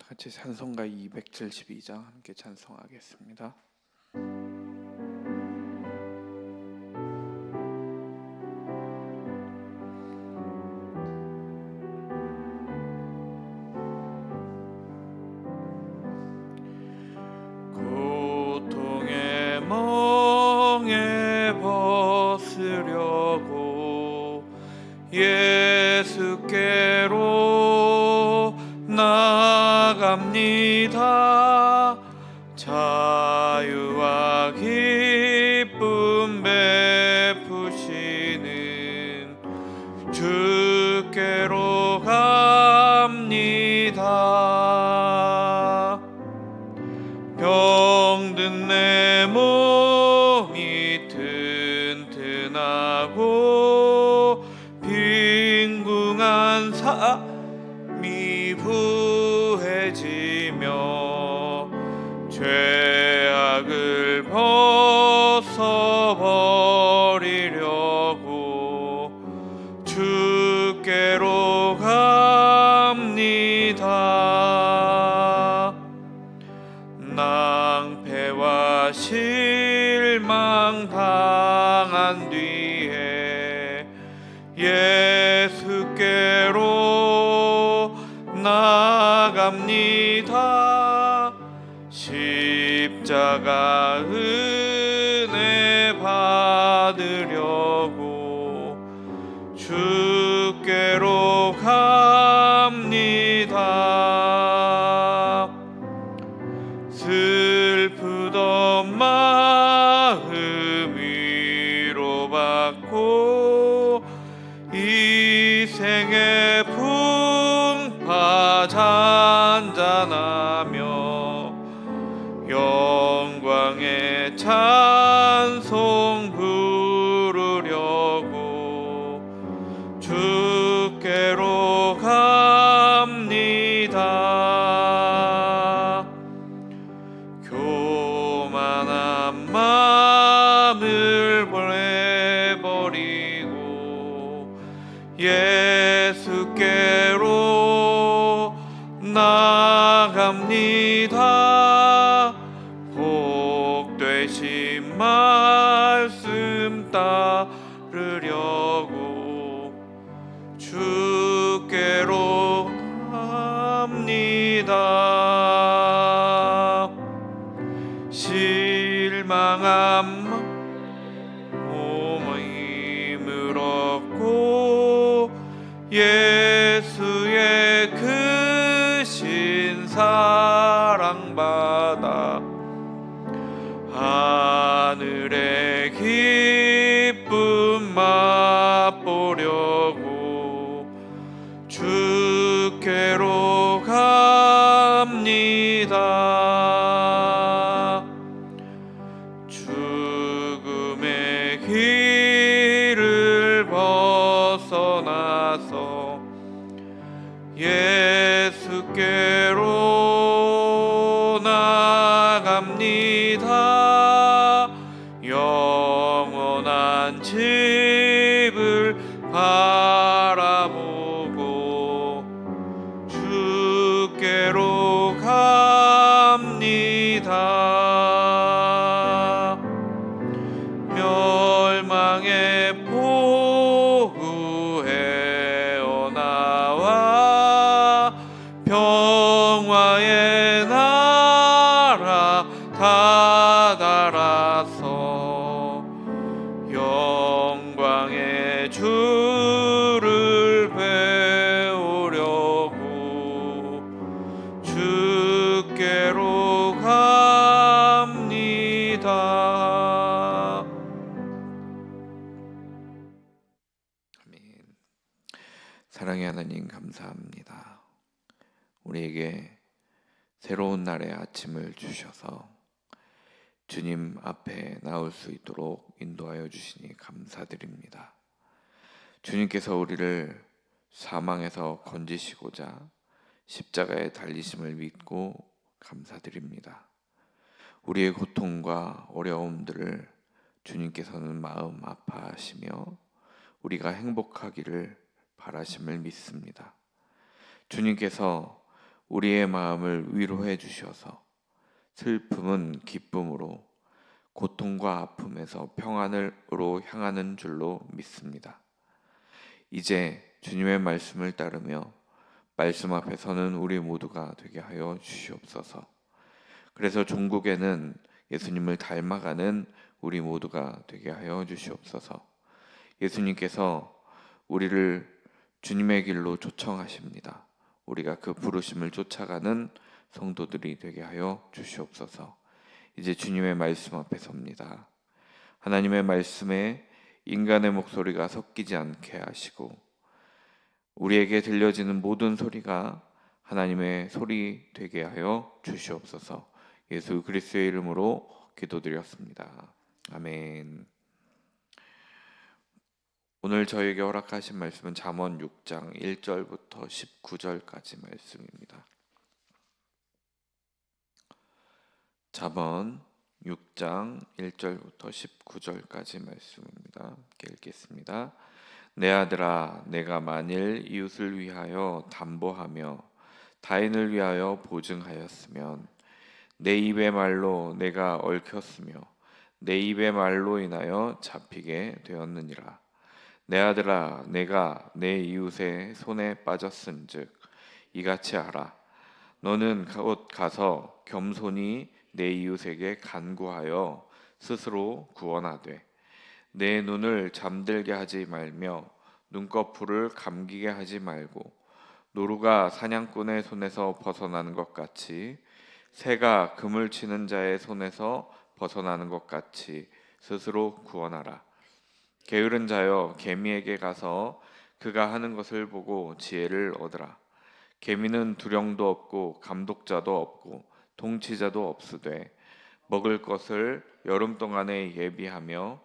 같이 찬송가 272장 함께 찬송하겠습니다. 고통의 멍에 벗으려고 예수께로 나갑니다. 자유와 기쁨 베푸시는 주께로 갑니다. 병든 내 몸이 튼튼하고 빈궁한 삶이 부해지며 죄악을 벗어버리려고 주께로 갑니다. 낭패와 실망 당한 뒤에 예수께로 나갑니다. 십자가 은혜 받으려고 주께로 갑니다. 슬프던 마음 위로받고 이 생의 풍파 잔잔하며 영광의 찬송 부르려고 주께로 갑니다. 교만한 마음을 보내버리고 예수께로 나갑니다. 복되신 말씀 따르려고 주께로 갑니다. 실망한 몸의 힘을 얻고 예수의 크신 사랑받아 하늘의 기쁨 맛보려고 주께로 갑니다. 죽음의 길을 벗어나서 예수께로 나갑니다. 영원한 집을 바라보고 주께로 갑니다. 멸망의 포구에 나와 평화의 나라 다다라서 영광의 주를 배우려고 주께로 갑니다. 아멘. 사랑의 하나님 감사합니다. 우리에게 새로운 날의 아침을 주셔서 주님 앞에 나올 수 있도록 인도하여 주시니 감사드립니다. 주님께서 우리를 사망에서 건지시고자 십자가에 달리심을 믿고 감사드립니다. 우리의 고통과 어려움들을 주님께서는 마음 아파하시며 우리가 행복하기를 바라심을 믿습니다. 주님께서 우리의 마음을 위로해 주셔서 슬픔은 기쁨으로, 고통과 아픔에서 평안으로 향하는 줄로 믿습니다. 이제 주님의 말씀을 따르며 말씀 앞에 서는 우리 모두가 되게 하여 주시옵소서. 그래서 종국에는 예수님을 닮아가는 우리 모두가 되게 하여 주시옵소서. 예수님께서 우리를 주님의 길로 초청하십니다. 우리가 그 부르심을 쫓아가는 성도들이 되게 하여 주시옵소서. 이제 주님의 말씀 앞에 섭니다. 하나님의 말씀에 인간의 목소리가 섞이지 않게 하시고 우리에게 들려지는 모든 소리가 하나님의 소리 되게 하여 주시옵소서. 예수 그리스도의 이름으로 기도드렸습니다. 아멘. 오늘 저에게 허락하신 말씀은 잠언 6장 1절부터 19절까지 말씀입니다. 잠언 6장 1절부터 19절까지 말씀입니다. 함께 읽겠습니다. 내 아들아, 내가 만일 이웃을 위하여 담보하며 타인을 위하여 보증하였으면 내 입의 말로 내가 얽혔으며 내 입의 말로 인하여 잡히게 되었느니라. 내 아들아, 내가 내 이웃의 손에 빠졌은즉 이같이 하라. 너는 곧 가서 겸손히 내 이웃에게 간구하여 스스로 구원하되 내 눈을 잠들게 하지 말며 눈꺼풀을 감기게 하지 말고 노루가 사냥꾼의 손에서 벗어나는 것 같이 새가 그물 치는 자의 손에서 벗어나는 것 같이 스스로 구원하라. 게으른 자여, 개미에게 가서 그가 하는 것을 보고 지혜를 얻으라. 개미는 두령도 없고 감독자도 없고 통치자도 없으되 먹을 것을 여름 동안에 예비하며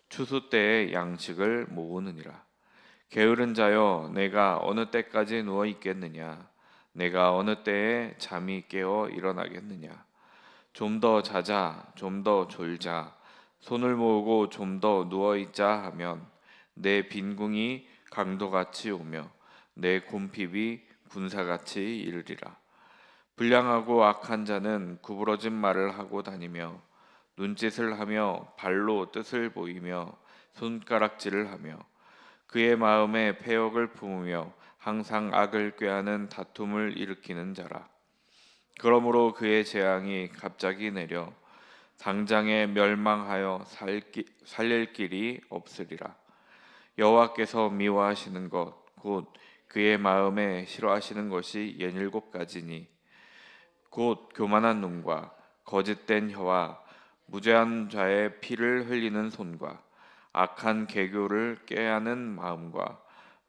추수 때에 양식을 모으느니라. 게으른 자여, 내가 어느 때까지 누워 있겠느냐? 내가 어느 때에 잠이 깨어 일어나겠느냐? 좀 더 자자, 좀 더 졸자, 손을 모으고 좀 더 누워 있자 하면 내 빈궁이 강도같이 오며 내 곰핍이 군사같이 이르리라. 불량하고 악한 자는 구부러진 말을 하고 다니며 눈짓을 하며 발로 뜻을 보이며 손가락질을 하며 그의 마음에 패역을 품으며 항상 악을 꾀하는 다툼을 일으키는 자라. 그러므로 그의 재앙이 갑자기 내려 당장에 멸망하여 살릴 길이 없으리라. 여호와께서 미워하시는 것 곧 그의 마음에 싫어하시는 것이 17가지니 곧 교만한 눈과 거짓된 혀와 무죄한 자의 피를 흘리는 손과 악한 개교를 꾀하는 마음과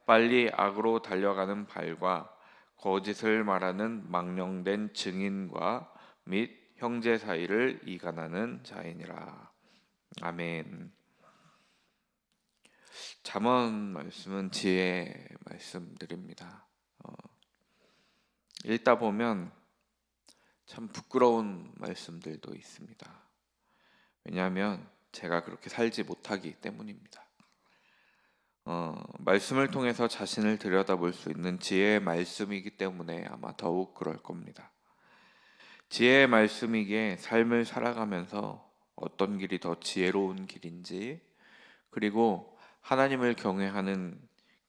빨리 악으로 달려가는 발과 거짓을 말하는 망령된 증인과 및 형제 사이를 이간하는 자이니라. 아멘. 잠언 말씀은 지혜의 말씀들입니다. 읽다 보면 참 부끄러운 말씀들도 있습니다. 왜냐하면 제가 그렇게 살지 못하기 때문입니다. 말씀을 통해서 자신을 들여다볼 수 있는 지혜의 말씀이기 때문에 아마 더욱 그럴 겁니다. 지혜의 말씀이기에 삶을 살아가면서 어떤 길이 더 지혜로운 길인지, 그리고 하나님을 경외하는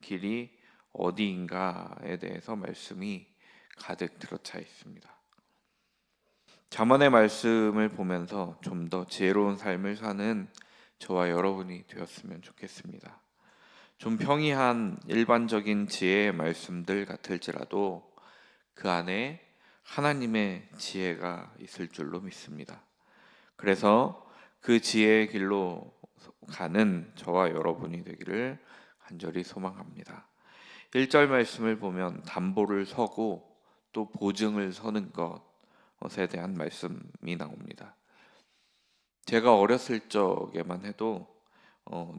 길이 어디인가에 대해서 말씀이 가득 들어차 있습니다. 잠언의 말씀을 보면서 좀 더 지혜로운 삶을 사는 저와 여러분이 되었으면 좋겠습니다. 좀 평이한 일반적인 지혜의 말씀들 같을지라도 그 안에 하나님의 지혜가 있을 줄로 믿습니다. 그래서 그 지혜의 길로 가는 저와 여러분이 되기를 간절히 소망합니다. 1절 말씀을 보면 담보를 서고 또 보증을 서는 것에 대한 말씀이 나옵니다. 제가 어렸을 적에만 해도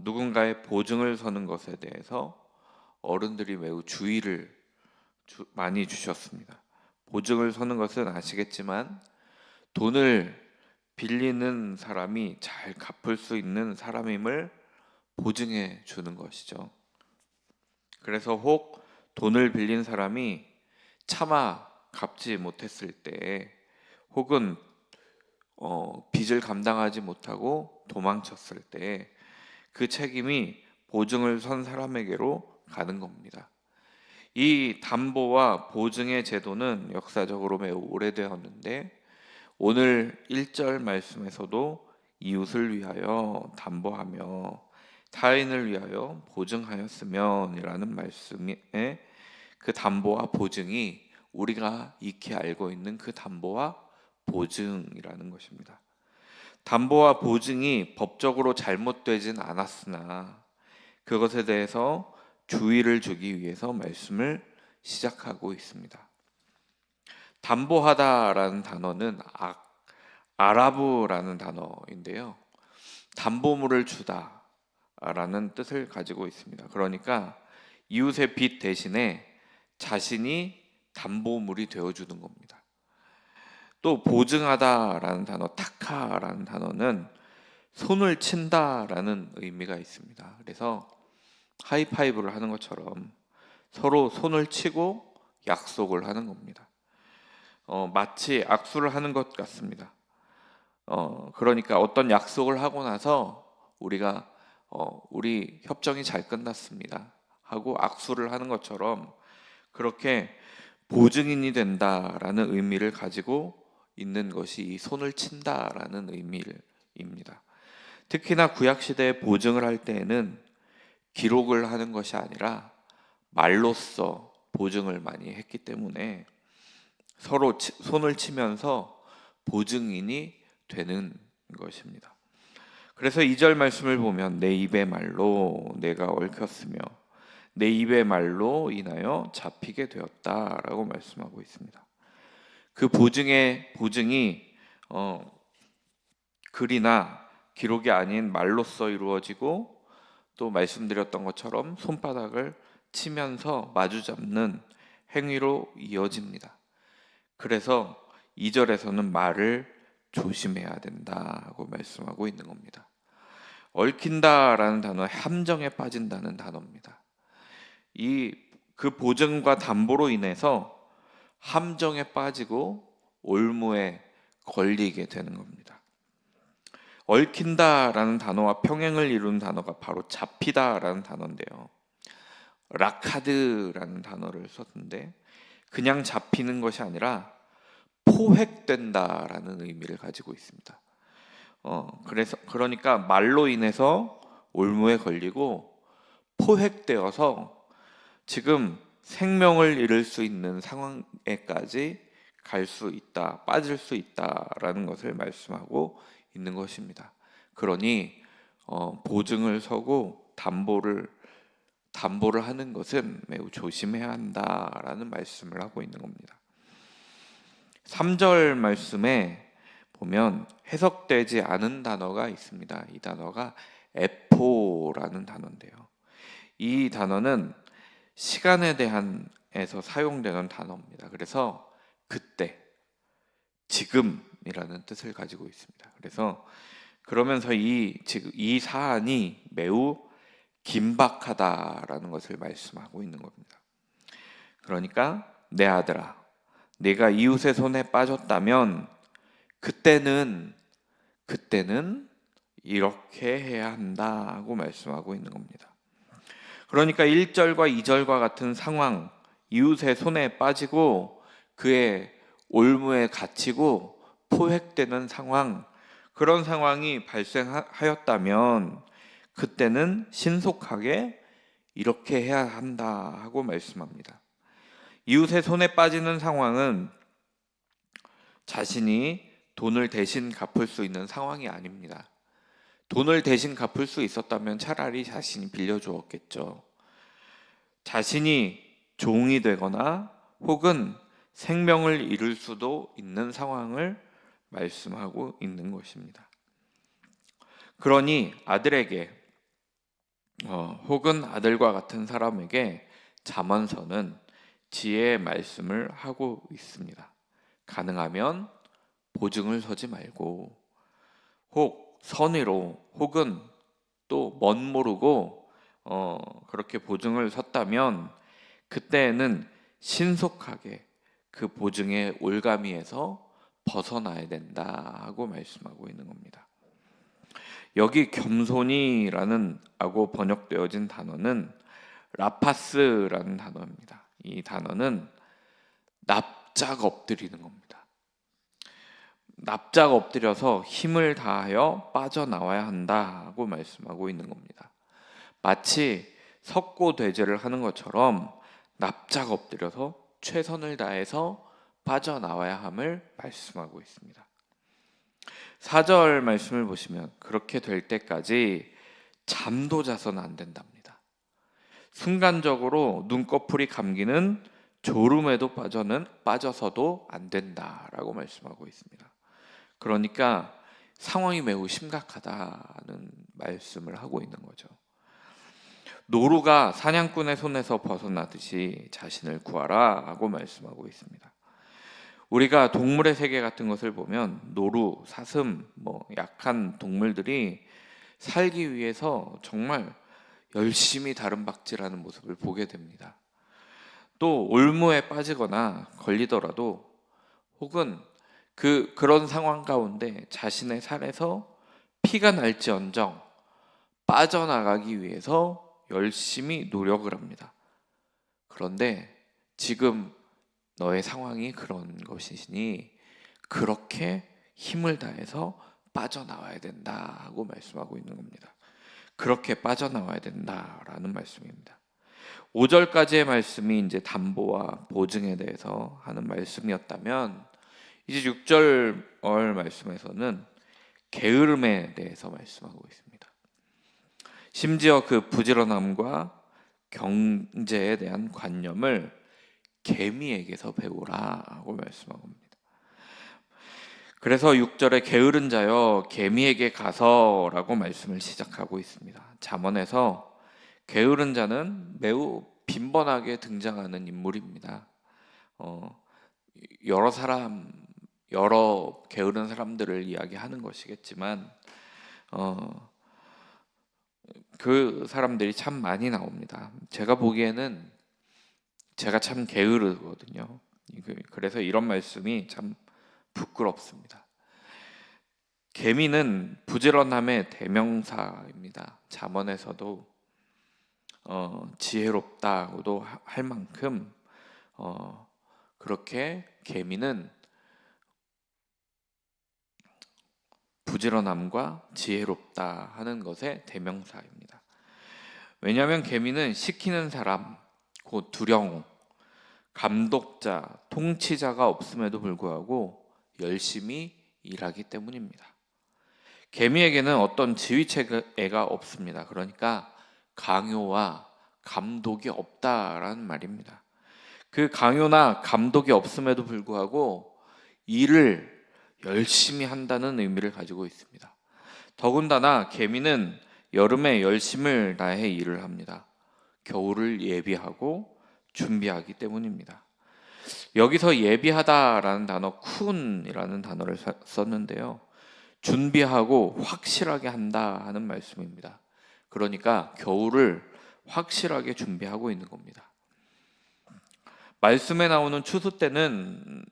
누군가의 보증을 서는 것에 대해서 어른들이 매우 주의를 많이 주셨습니다. 보증을 서는 것은 아시겠지만 돈을 빌리는 사람이 잘 갚을 수 있는 사람임을 보증해 주는 것이죠. 그래서 혹 돈을 빌린 사람이 차마 갚지 못했을 때, 혹은 빚을 감당하지 못하고 도망쳤을 때 그 책임이 보증을 선 사람에게로 가는 겁니다. 이 담보와 보증의 제도는 역사적으로 매우 오래되었는데, 오늘 1절 말씀에서도 이웃을 위하여 담보하며 타인을 위하여 보증하였으면이라는 말씀에, 그 담보와 보증이 우리가 익히 알고 있는 그 담보와 보증이라는 것입니다. 담보와 보증이 법적으로 잘못되진 않았으나 그것에 대해서 주의를 주기 위해서 말씀을 시작하고 있습니다. 담보하다라는 단어는 아라브라는 단어인데요, 담보물을 주다라는 뜻을 가지고 있습니다. 그러니까 이웃의 빚 대신에 자신이 담보물이 되어주는 겁니다. 또 보증하다라는 단어, 타카라는 단어는 손을 친다라는 의미가 있습니다. 그래서 하이파이브를 하는 것처럼 서로 손을 치고 약속을 하는 겁니다. 마치 악수를 하는 것 같습니다. 그러니까 어떤 약속을 하고 나서 우리가 우리 협정이 잘 끝났습니다 하고 악수를 하는 것처럼, 그렇게 보증인이 된다라는 의미를 가지고 있는 것이 이 손을 친다라는 의미입니다. 특히나 구약 시대에 보증을 할 때에는 기록을 하는 것이 아니라 말로써 보증을 많이 했기 때문에 서로 손을 치면서 보증인이 되는 것입니다. 그래서 2절 말씀을 보면 내 입의 말로 내가 얽혔으며 내 입의 말로 인하여 잡히게 되었다라고 말씀하고 있습니다. 그 보증이 글이나 기록이 아닌 말로써 이루어지고, 또 말씀드렸던 것처럼 손바닥을 치면서 마주잡는 행위로 이어집니다. 그래서 2절에서는 말을 조심해야 된다고 말씀하고 있는 겁니다. 얽힌다라는 단어는 함정에 빠진다는 단어입니다. 그 보증과 담보로 인해서 함정에 빠지고 올무에 걸리게 되는 겁니다. 얽힌다라는 단어와 평행을 이루는 단어가 바로 잡히다라는 단어인데요, 라카드라는 단어를 썼는데 그냥 잡히는 것이 아니라 포획된다라는 의미를 가지고 있습니다. 그러니까 말로 인해서 올무에 걸리고 포획되어서 지금 생명을 잃을 수 있는 상황에까지 갈 수 있다, 빠질 수 있다라는 것을 말씀하고 있는 것입니다. 그러니 보증을 서고 담보를 하는 것은 매우 조심해야 한다라는 말씀을 하고 있는 겁니다. 3절 말씀에 보면 해석되지 않은 단어가 있습니다. 이 단어가 에포라는 단어인데요, 이 단어는 시간에 대한에서 사용되는 단어입니다. 그래서 그때, 지금이라는 뜻을 가지고 있습니다. 그래서 그러면서 이 사안이 매우 긴박하다라는 것을 말씀하고 있는 겁니다. 그러니까 내 아들아, 네가 이웃의 손에 빠졌다면 그때는 이렇게 해야 한다고 말씀하고 있는 겁니다. 그러니까 1절과 2절과 같은 상황, 이웃의 손에 빠지고 그의 올무에 갇히고 포획되는 상황, 그런 상황이 발생하였다면 그때는 신속하게 이렇게 해야 한다 하고 말씀합니다. 이웃의 손에 빠지는 상황은 자신이 돈을 대신 갚을 수 있는 상황이 아닙니다. 돈을 대신 갚을 수 있었다면 차라리 자신이 빌려주었겠죠. 자신이 종이 되거나 혹은 생명을 잃을 수도 있는 상황을 말씀하고 있는 것입니다. 그러니 아들에게 혹은 아들과 같은 사람에게 잠언서는 지혜의 말씀을 하고 있습니다. 가능하면 보증을 서지 말고 혹 선의로 혹은 또 멋모르고 그렇게 보증을 섰다면 그때에는 신속하게 그 보증의 올가미에서 벗어나야 된다 하고 말씀하고 있는 겁니다. 여기 겸손이라는 하고 번역되어진 단어는 라파스라는 단어입니다. 이 단어는 납작 엎드리는 겁니다. 납작 엎드려서 힘을 다하여 빠져나와야 한다고 말씀하고 있는 겁니다. 마치 석고대죄를 하는 것처럼 납작 엎드려서 최선을 다해서 빠져나와야 함을 말씀하고 있습니다. 4절 말씀을 보시면 그렇게 될 때까지 잠도 자서는 안 된답니다. 순간적으로 눈꺼풀이 감기는 졸음에도 빠져서도 안 된다라고 말씀하고 있습니다. 그러니까 상황이 매우 심각하다는 말씀을 하고 있는 거죠. 노루가 사냥꾼의 손에서 벗어나듯이 자신을 구하라 하고 말씀하고 있습니다. 우리가 동물의 세계 같은 것을 보면 노루, 사슴, 약한 동물들이 살기 위해서 정말 열심히 다름박질하는 모습을 보게 됩니다. 또 올무에 빠지거나 걸리더라도 혹은 그런 상황 가운데 자신의 살에서 피가 날지언정 빠져나가기 위해서 열심히 노력을 합니다. 그런데 지금 너의 상황이 그런 것이니 그렇게 힘을 다해서 빠져나와야 된다 하고 말씀하고 있는 겁니다. 그렇게 빠져나와야 된다라는 말씀입니다. 5절까지의 말씀이 이제 담보와 보증에 대해서 하는 말씀이었다면 이제 6절 말씀에서는 게으름에 대해서 말씀하고 있습니다. 심지어 그 부지런함과 경제에 대한 관념을 개미에게서 배우라 하고 말씀하고 있습니다. 그래서 6절에 게으른 자여 개미에게 가서라고 말씀을 시작하고 있습니다. 잠언에서 게으른 자는 매우 빈번하게 등장하는 인물입니다. 여러 게으른 사람들을 이야기하는 것이겠지만 그 사람들이 참 많이 나옵니다. 제가 보기에는 제가 참 게으르거든요. 그래서 이런 말씀이 참 부끄럽습니다. 개미는 부지런함의 대명사입니다. 잠언에서도 지혜롭다고도 할 만큼 그렇게 개미는 부지런함과 지혜롭다 하는 것의 대명사입니다. 왜냐하면 개미는 시키는 사람, 곧 두령, 감독자, 통치자가 없음에도 불구하고 열심히 일하기 때문입니다. 개미에게는 어떤 지휘체계가 없습니다. 그러니까 강요와 감독이 없다라는 말입니다. 그 강요나 감독이 없음에도 불구하고 일을 열심히 한다는 의미를 가지고 있습니다. 더군다나 개미는 여름에 열심을 다해 일을 합니다. 겨울을 예비하고 준비하기 때문입니다. 여기서 예비하다라는 단어, 쿤이라는 단어를 썼는데요. 준비하고 확실하게 한다 하는 말씀입니다. 그러니까 겨울을 확실하게 준비하고 있는 겁니다. 말씀에 나오는 추수 때는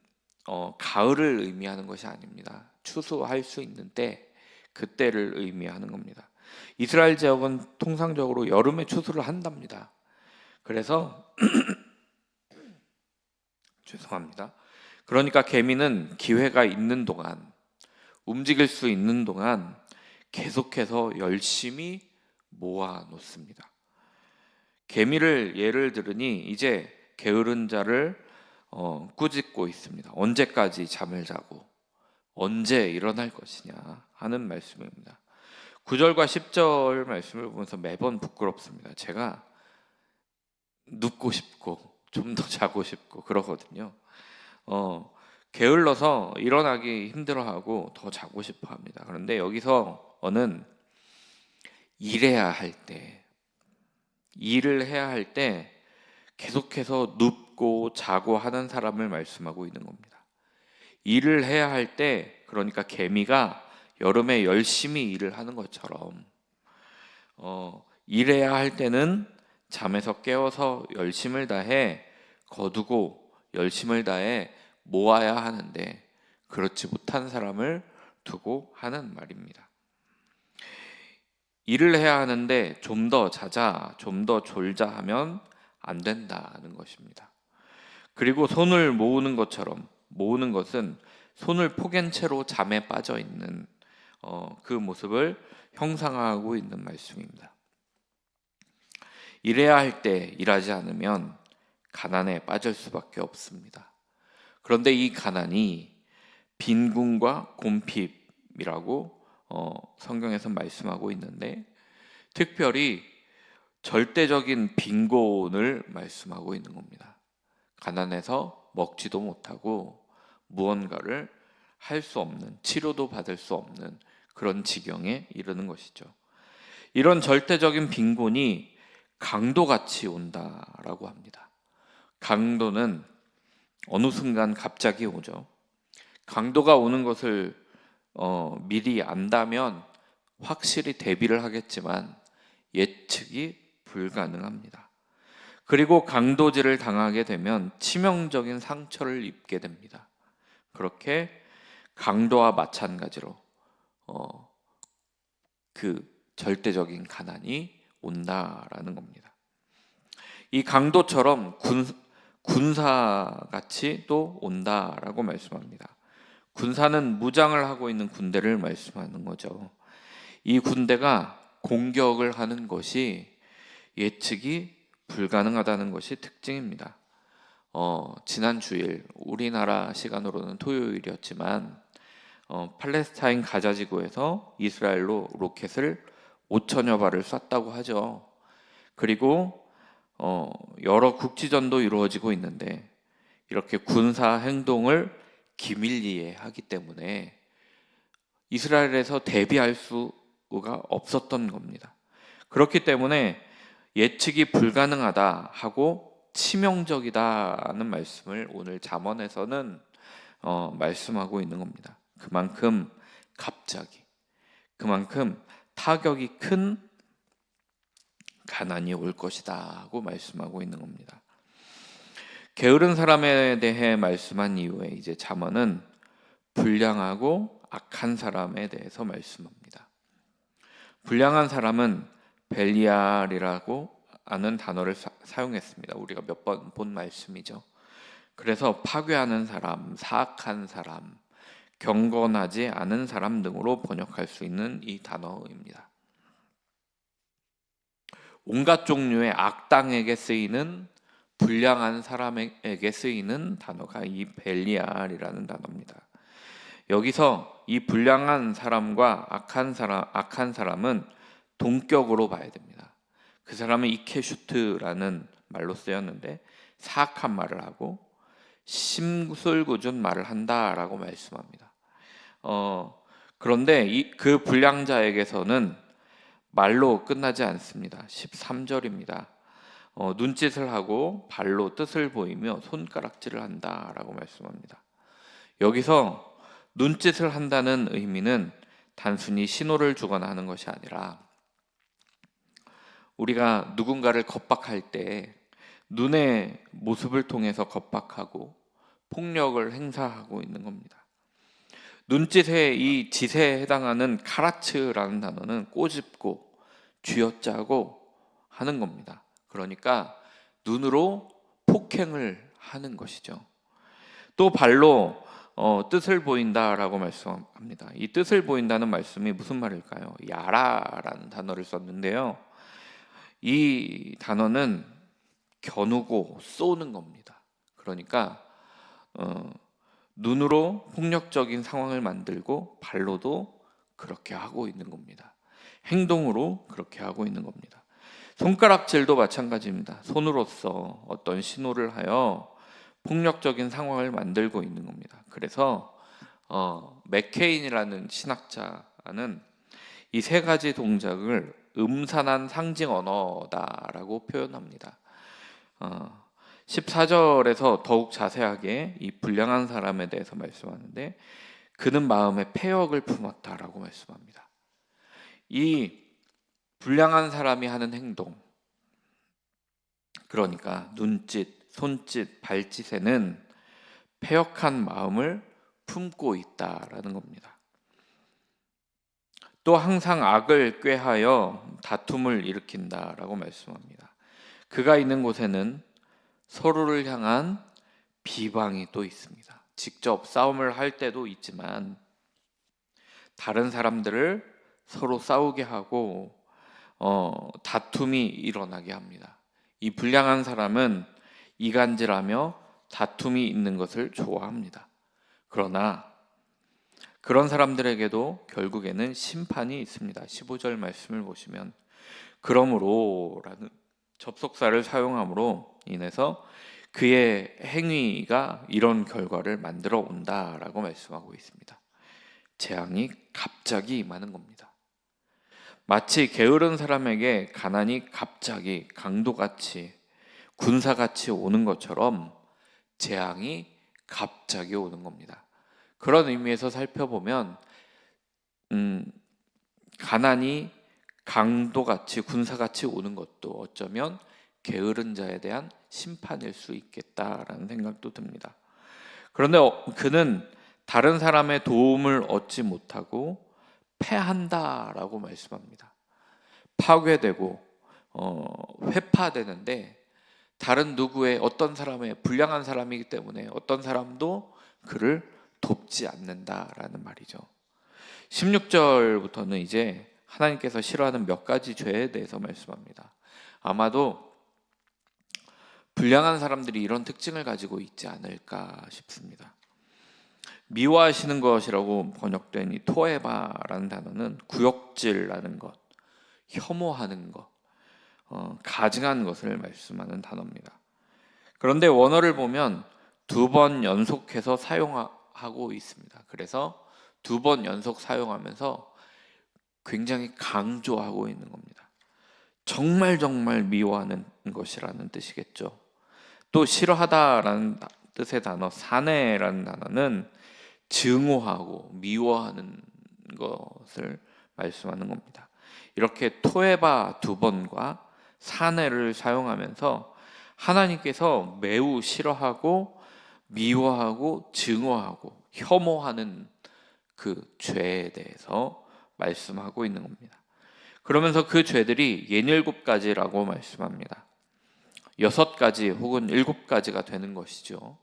가을을 의미하는 것이 아닙니다. 추수할 수 있는 때, 그때를 의미하는 겁니다. 이스라엘 지역은 통상적으로 여름에 추수를 한답니다. 그래서 죄송합니다. 그러니까 개미는 기회가 있는 동안, 움직일 수 있는 동안 계속해서 열심히 모아 놓습니다. 개미를 예를 들으니 이제 게으른 자를 꾸짖고 있습니다. 언제까지 잠을 자고 언제 일어날 것이냐 하는 말씀입니다. 9절과 10절 말씀을 보면서 매번 부끄럽습니다. 제가 눕고 싶고 좀 더 자고 싶고 그러거든요. 게을러서 일어나기 힘들어하고 더 자고 싶어 합니다. 그런데 여기서는 일해야 할 때, 일을 해야 할 때 계속해서 눕고 자고 하는 사람을 말씀하고 있는 겁니다. 일을 해야 할 때, 그러니까 개미가 여름에 열심히 일을 하는 것처럼 일해야 할 때는 잠에서 깨어서 열심을 다해 거두고 열심을 다해 모아야 하는데 그렇지 못한 사람을 두고 하는 말입니다. 일을 해야 하는데 좀 더 자자, 좀 더 졸자 하면 안 된다는 것입니다. 그리고 손을 모으는 것처럼, 모으는 것은 손을 포갠 채로 잠에 빠져 있는 그 모습을 형상화하고 있는 말씀입니다. 일해야 할 때 일하지 않으면 가난에 빠질 수밖에 없습니다. 그런데 이 가난이 빈궁과 곰핍이라고 성경에서 말씀하고 있는데, 특별히 절대적인 빈곤을 말씀하고 있는 겁니다. 가난해서 먹지도 못하고 무언가를 할 수 없는, 치료도 받을 수 없는 그런 지경에 이르는 것이죠. 이런 절대적인 빈곤이 강도같이 온다라고 합니다. 강도는 어느 순간 갑자기 오죠. 강도가 오는 것을 미리 안다면 확실히 대비를 하겠지만 예측이 불가능합니다. 그리고 강도질을 당하게 되면 치명적인 상처를 입게 됩니다. 그렇게 강도와 마찬가지로 그 절대적인 가난이 온다라는 겁니다. 이 강도처럼 군사같이 또 온다라고 말씀합니다. 군사는 무장을 하고 있는 군대를 말씀하는 거죠. 이 군대가 공격을 하는 것이 예측이 불가능하다는 것이 특징입니다. 지난 주일 우리나라 시간으로는 토요일이었지만 팔레스타인 가자 지구에서 이스라엘로 로켓을 5천여 발을 쐈다고 하죠. 그리고 여러 국지전도 이루어지고 있는데 이렇게 군사 행동을 기밀리에 하기 때문에 이스라엘에서 대비할 수가 없었던 겁니다. 그렇기 때문에 예측이 불가능하다 하고 치명적이다는 말씀을 오늘 잠언에서는 말씀하고 있는 겁니다. 그만큼 갑자기, 그만큼 타격이 큰 가난이 올 것이다 하고 말씀하고 있는 겁니다. 게으른 사람에 대해 말씀한 이후에 이제 잠언은 불량하고 악한 사람에 대해서 말씀합니다. 불량한 사람은 벨리알이라고 하는 단어를 사용했습니다. 우리가 몇 번 본 말씀이죠. 그래서 파괴하는 사람, 사악한 사람, 경건하지 않은 사람 등으로 번역할 수 있는 이 단어입니다. 온갖 종류의 악당에게 쓰이는, 불량한 사람에게 쓰이는 단어가 이 벨리알이라는 단어입니다. 여기서 이 불량한 사람과 악한 사람은 동격으로 봐야 됩니다. 그 사람은 이케슈트라는 말로 쓰였는데 사악한 말을 하고 심술궂은 말을 한다라고 말씀합니다. 그런데 그 불량자에게서는 말로 끝나지 않습니다. 13절입니다. 눈짓을 하고 발로 뜻을 보이며 손가락질을 한다라고 말씀합니다. 여기서 눈짓을 한다는 의미는 단순히 신호를 주거나 하는 것이 아니라 우리가 누군가를 겁박할 때 눈의 모습을 통해서 겁박하고 폭력을 행사하고 있는 겁니다. 눈짓의 이 짓에 해당하는 카라츠라는 단어는 꼬집고 쥐어짜고 하는 겁니다. 그러니까 눈으로 폭행을 하는 것이죠. 또 발로 뜻을 보인다라고 말씀합니다. 이 뜻을 보인다는 말씀이 무슨 말일까요? 야라라는 단어를 썼는데요. 이 단어는 겨누고 쏘는 겁니다. 그러니까 눈으로 폭력적인 상황을 만들고 발로도 그렇게 하고 있는 겁니다. 행동으로 그렇게 하고 있는 겁니다. 손가락질도 마찬가지입니다. 손으로써 어떤 신호를 하여 폭력적인 상황을 만들고 있는 겁니다. 그래서 맥케인이라는 신학자는 이 세 가지 동작을 음산한 상징 언어다라고 표현합니다. 14절에서 더욱 자세하게 이 불량한 사람에 대해서 말씀하는데 그는 마음에 패역을 품었다라고 말씀합니다. 이 불량한 사람이 하는 행동, 그러니까 눈짓, 손짓, 발짓에는 패역한 마음을 품고 있다라는 겁니다. 또 항상 악을 꾀하여 다툼을 일으킨다라고 말씀합니다. 그가 있는 곳에는 서로를 향한 비방이 또 있습니다. 직접 싸움을 할 때도 있지만 다른 사람들을 서로 싸우게 하고 다툼이 일어나게 합니다. 이 불량한 사람은 이간질하며 다툼이 있는 것을 좋아합니다. 그러나 그런 사람들에게도 결국에는 심판이 있습니다. 15절 말씀을 보시면 그러므로 라는 접속사를 사용함으로 인해서 그의 행위가 이런 결과를 만들어 온다라고 말씀하고 있습니다. 재앙이 갑자기 임하는 겁니다. 마치 게으른 사람에게 가난이 갑자기 강도같이 군사같이 오는 것처럼 재앙이 갑자기 오는 겁니다. 그런 의미에서 살펴보면 가난이 강도같이 군사같이 오는 것도 어쩌면 게으른 자에 대한 심판일 수 있겠다라는 생각도 듭니다. 그런데 그는 다른 사람의 도움을 얻지 못하고 패한다라고 말씀합니다. 파괴되고 회파되는데 다른 누구의 어떤 사람의 불량한 사람이기 때문에 어떤 사람도 그를 돕지 않는다라는 말이죠. 16절부터는 이제 하나님께서 싫어하는 몇 가지 죄에 대해서 말씀합니다. 아마도 불량한 사람들이 이런 특징을 가지고 있지 않을까 싶습니다. 미워하시는 것이라고 번역된 이 토에바라는 단어는 구역질라는 것, 혐오하는 것, 가증한 것을 말씀하는 단어입니다. 그런데 원어를 보면 2번 연속해서 사용하고 있습니다. 그래서 2번 연속 사용하면서 굉장히 강조하고 있는 겁니다. 정말 미워하는 것이라는 뜻이겠죠. 또 싫어하다라는 뜻의 단어 사내라는 단어는 증오하고 미워하는 것을 말씀하는 겁니다. 이렇게 토에바 2번과 사내를 사용하면서 하나님께서 매우 싫어하고 미워하고 증오하고 혐오하는 그 죄에 대해서 말씀하고 있는 겁니다. 그러면서 그 죄들이 67가지라고 말씀합니다. 6가지 혹은 7가지가 되는 것이죠.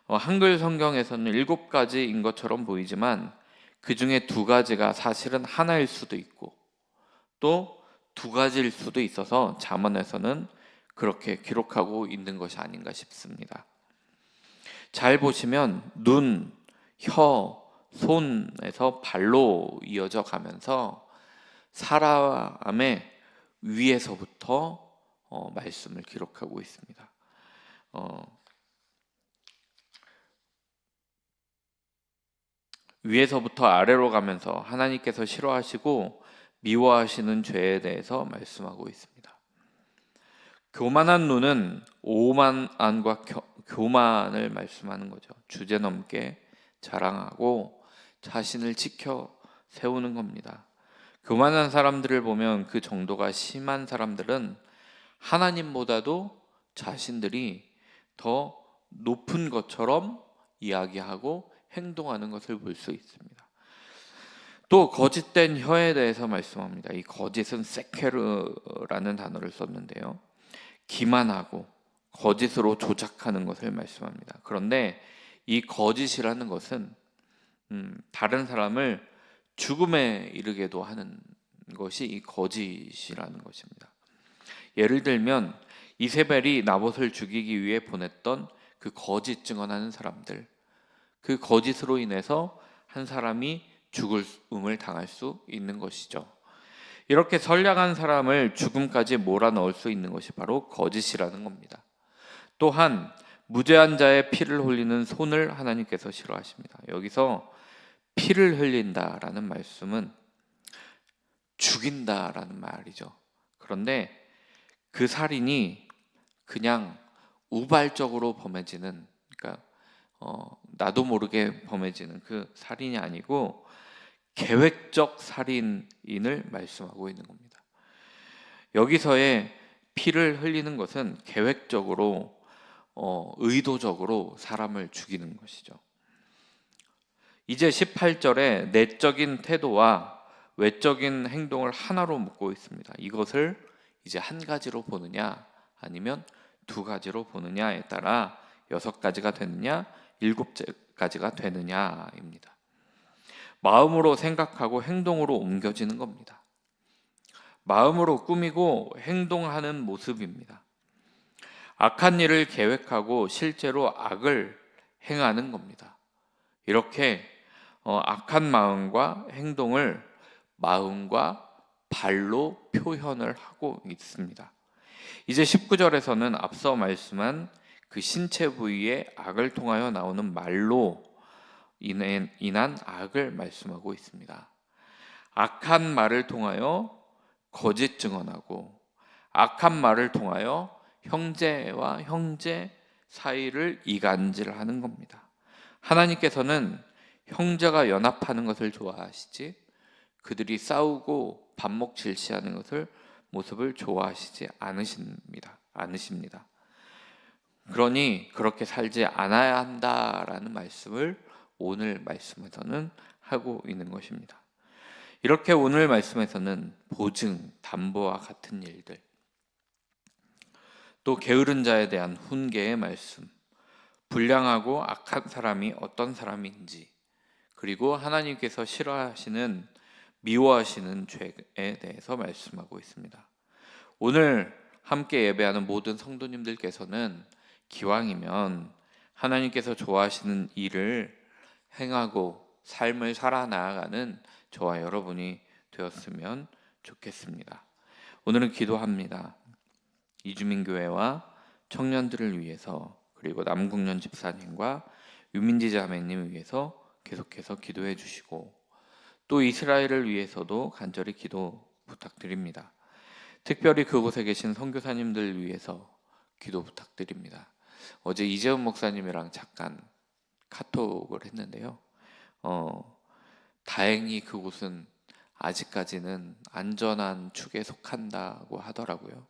한글 성경에서는 7가지인 것처럼 보이지만 그 중에 2가지가 사실은 하나일 수도 있고 또 2가지일 수도 있어서 잠언에서는 그렇게 기록하고 있는 것이 아닌가 싶습니다. 잘 보시면 눈, 혀, 손에서 발로 이어져 가면서 사람의 위에서부터 말씀을 기록하고 있습니다. 위에서부터 아래로 가면서 하나님께서 싫어하시고 미워하시는 죄에 대해서 말씀하고 있습니다. 교만한 눈은 오만함과 교만을 말씀하는 거죠. 주제넘게 자랑하고 자신을 지켜 세우는 겁니다. 교만한 사람들을 보면 그 정도가 심한 사람들은 하나님보다도 자신들이 더 높은 것처럼 이야기하고 행동하는 것을 볼 수 있습니다. 또 거짓된 혀에 대해서 말씀합니다. 이 거짓은 세케르라는 단어를 썼는데요. 기만하고 거짓으로 조작하는 것을 말씀합니다. 그런데 이 거짓이라는 것은 다른 사람을 죽음에 이르게도 하는 것이 이 거짓이라는 것입니다. 예를 들면 이세벨이 나봇을 죽이기 위해 보냈던 그 거짓 증언하는 사람들, 그 거짓으로 인해서 한 사람이 죽음을 당할 수 있는 것이죠. 이렇게 선량한 사람을 죽음까지 몰아넣을 수 있는 것이 바로 거짓이라는 겁니다. 또한 무죄한 자의 피를 흘리는 손을 하나님께서 싫어하십니다. 여기서 피를 흘린다라는 말씀은 죽인다라는 말이죠. 그런데 그 살인이 그냥 우발적으로 범해지는, 그러니까 나도 모르게 범해지는 그 살인이 아니고 계획적 살인인을 말씀하고 있는 겁니다. 여기서의 피를 흘리는 것은 계획적으로 의도적으로 사람을 죽이는 것이죠. 이제 18절에 내적인 태도와 외적인 행동을 하나로 묶고 있습니다. 이것을 이제 한 가지로 보느냐 아니면 두 가지로 보느냐에 따라 6가지가 되느냐 7가지가 되느냐입니다. 마음으로 생각하고 행동으로 옮겨지는 겁니다. 마음으로 꾸미고 행동하는 모습입니다. 악한 일을 계획하고 실제로 악을 행하는 겁니다. 이렇게 악한 마음과 행동을 마음과 발로 표현을 하고 있습니다. 이제 19절에서는 앞서 말씀한 그 신체 부위의 악을 통하여 나오는 말로 인한 악을 말씀하고 있습니다. 악한 말을 통하여 거짓 증언하고 악한 말을 통하여 형제와 형제 사이를 이간질하는 겁니다. 하나님께서는 형제가 연합하는 것을 좋아하시지 그들이 싸우고 반목질시하는 것을 모습을 좋아하시지 않으십니다. 그러니 그렇게 살지 않아야 한다라는 말씀을 오늘 말씀에서는 하고 있는 것입니다. 이렇게 오늘 말씀에서는 보증, 담보와 같은 일들, 또 게으른 자에 대한 훈계의 말씀, 불량하고 악한 사람이 어떤 사람인지, 그리고 하나님께서 싫어하시는, 미워하시는 죄에 대해서 말씀하고 있습니다. 오늘 함께 예배하는 모든 성도님들께서는 기왕이면 하나님께서 좋아하시는 일을 행하고 삶을 살아나가는 저와 여러분이 되었으면 좋겠습니다. 오늘은 기도합니다. 이주민교회와 청년들을 위해서, 그리고 남궁년 집사님과 유민지 자매님을 위해서 계속해서 기도해 주시고, 또 이스라엘을 위해서도 간절히 기도 부탁드립니다. 특별히 그곳에 계신 선교사님들 위해서 기도 부탁드립니다. 어제 이재훈 목사님이랑 잠깐 카톡을 했는데요. 다행히 그곳은 아직까지는 안전한 축에 속한다고 하더라고요.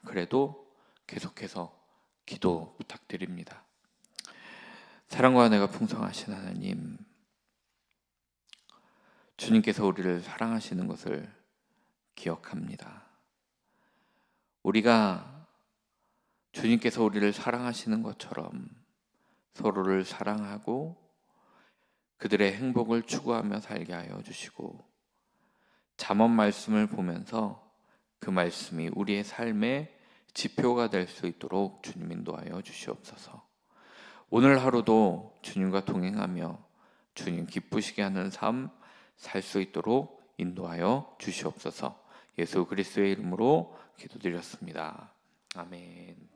그래도 계속해서 기도 부탁드립니다. 사랑과 은혜가 풍성하신 하나님, 주님께서 우리를 사랑하시는 것을 기억합니다. 우리가 주님께서 우리를 사랑하시는 것처럼 서로를 사랑하고 그들의 행복을 추구하며 살게 하여 주시고, 잠언 말씀을 보면서 그 말씀이 우리의 삶의 지표가 될 수 있도록 주님 인도하여 주시옵소서. 오늘 하루도 주님과 동행하며 주님 기쁘시게 하는 삶 살 수 있도록 인도하여 주시옵소서. 예수 그리스도의 이름으로 기도드렸습니다. 아멘.